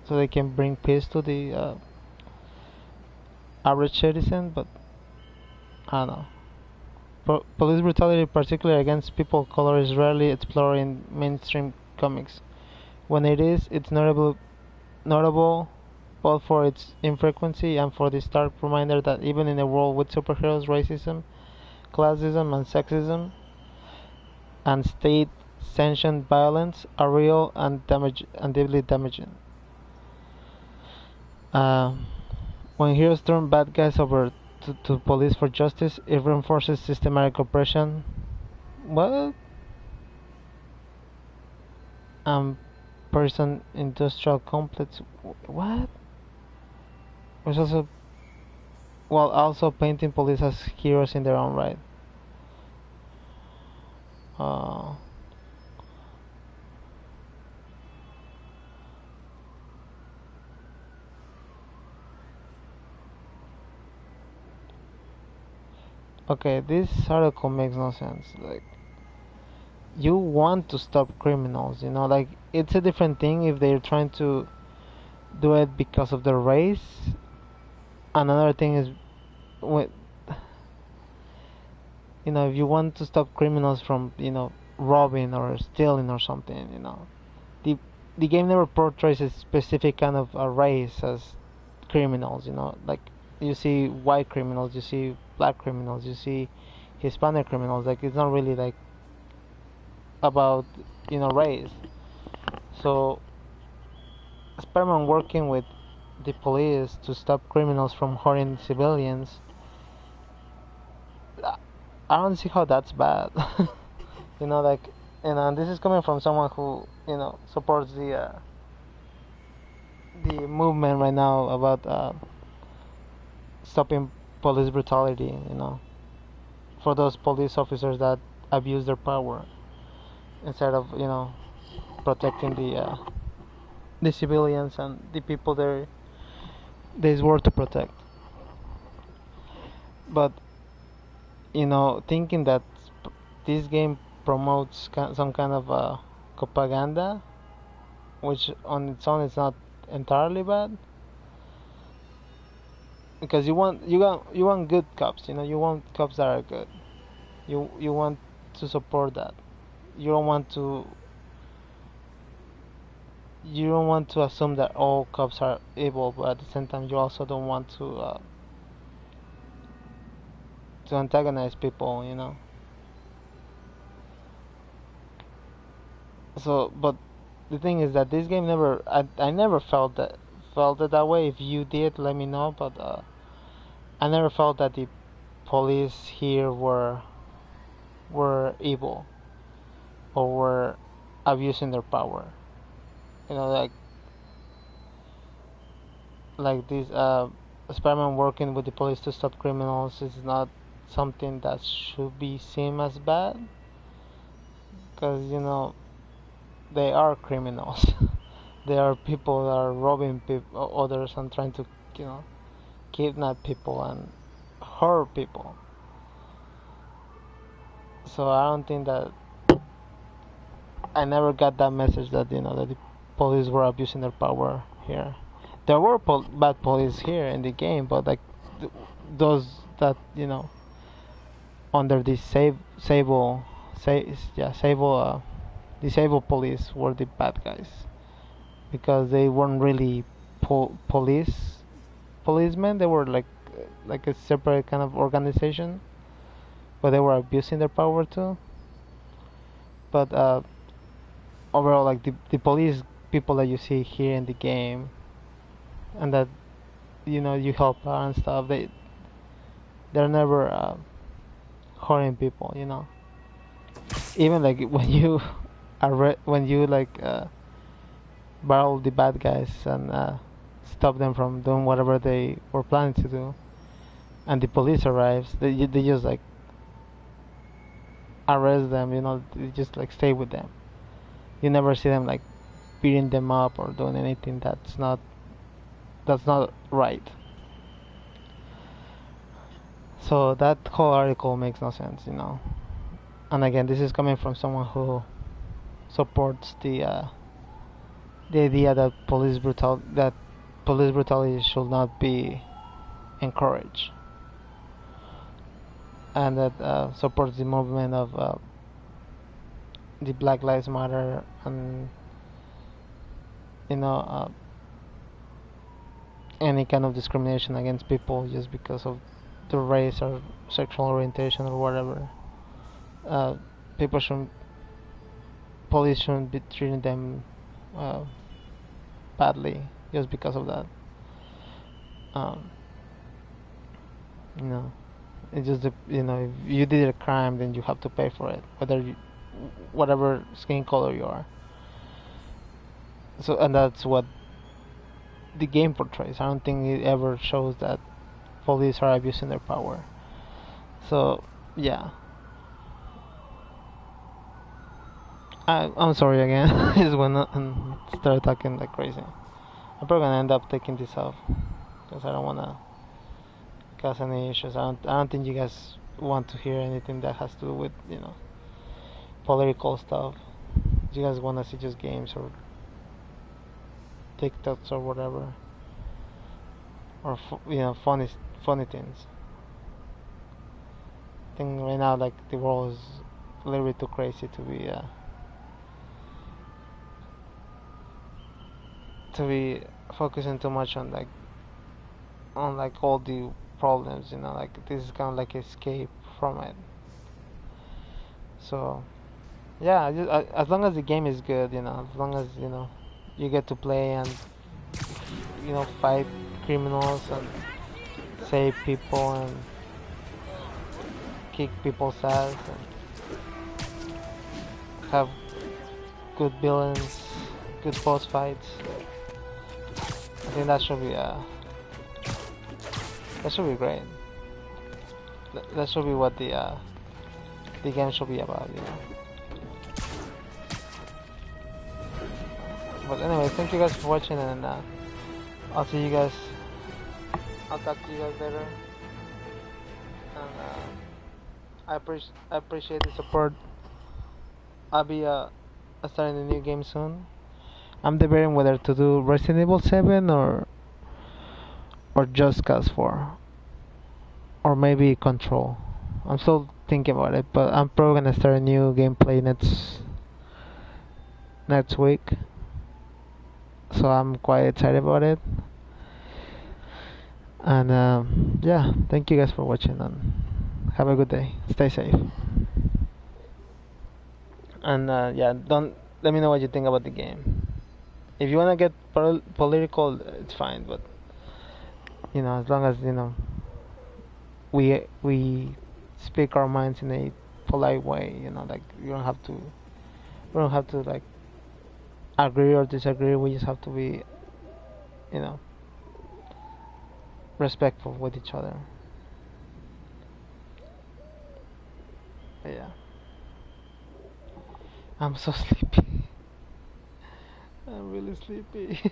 so they can bring peace to the average citizen, but I don't know. Police brutality, particularly against people of color, is rarely explored in mainstream comics. When it is, it's notable both for its infrequency and for the stark reminder that even in a world with superheroes, racism, classism, and sexism, and state-sanctioned violence are real and deeply damaging. When heroes turn bad guys over to police for justice, it reinforces systematic oppression. What? Person industrial complex. What? Which also, while also painting police as heroes in their own right. Okay, this article makes no sense. Like, you want to stop criminals, you know, like, it's a different thing if they're trying to do it because of their race. Another thing is, with, you know, if you want to stop criminals from, you know, robbing or stealing or something, you know, the game never portrays a specific kind of a race as criminals, you know, like, you see white criminals, you see black criminals, you see Hispanic criminals. Like, it's not really like about race. So Spider-Man working with the police to stop criminals from hurting civilians. I don't see how that's bad. And this is coming from someone who supports the movement right now about stopping police brutality. For those police officers that abuse their power instead of protecting the civilians and the people they swore to protect. But thinking that this game promotes some kind of propaganda, which on its own is not entirely bad, because you want good cops. You want cops that are good. You want to support that. You don't want to assume that all cops are evil, but at the same time you also don't want to antagonize people, So, but the thing is that this game I never felt it that way. If you did, let me know. But I never felt that the police here were evil or were abusing their power. Like this Spider-Man working with the police to stop criminals is not something that should be seen as bad, because they are criminals. They are people that are robbing others and trying to kidnap people and hurt people. So I don't think that I never got that message that that the police were abusing their power here. There were bad police here in the game, but like those that under the disabled police were the bad guys, because they weren't really policemen. They were like a separate kind of organization, but they were abusing their power too. But overall, like the police people that you see here in the game, and that you help out and stuff, they're never hurting people. Even like when you barrel the bad guys and stop them from doing whatever they were planning to do, and the police arrives, they just like arrest them. They just like stay with them. You never see them like beating them up or doing anything that's not right. So that whole article makes no sense, And again, this is coming from someone who supports the idea that police brutality should not be encouraged, and that supports the movement of the Black Lives Matter and any kind of discrimination against people just because of their race or sexual orientation or whatever. Police shouldn't be treating them badly just because of that. It's just if you did a crime, then you have to pay for it, whatever skin color you are. So, and that's what the game portrays. I don't think it ever shows that police are abusing their power. So, yeah. I'm sorry again. I just went and started talking like crazy. I'm probably gonna end up taking this off because I don't wanna cause any issues. I don't think you guys want to hear anything that has to do with political stuff. You guys wanna see just games or TikToks or whatever, or funny things. I think right now like the world is a little bit too crazy to be focusing too much on all the problems. Like this is kind of like escape from it. So Yeah, as long as the game is good, you know, as long as you get to play and fight criminals and save people and kick people's ass and have good villains, good boss fights. I think that should be great. That should be what the game should be about, you know. But anyway, thank you guys for watching, and I'll see you guys. I'll talk to you guys later. And I appreciate the support. I'll be starting a new game soon. I'm debating whether to do Resident Evil 7 or Just Cause 4, or maybe Control. I'm still thinking about it, but I'm probably gonna start a new gameplay next week. So I'm quite excited about it. And yeah, thank you guys for watching, and have a good day. Stay safe. And yeah, don't let me know what you think about the game. If you wanna get political, it's fine, but as long as we speak our minds in a polite way, like we don't have to like agree or disagree. We just have to be respectful with each other. But yeah, I'm so sleepy. I'm really sleepy.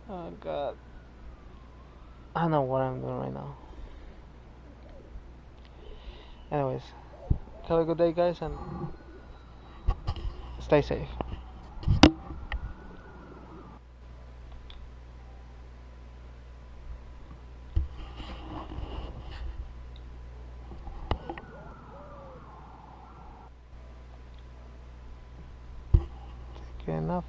Oh god, I don't know what I'm doing right now. Anyways, have a good day, guys, and stay safe. Okay, enough.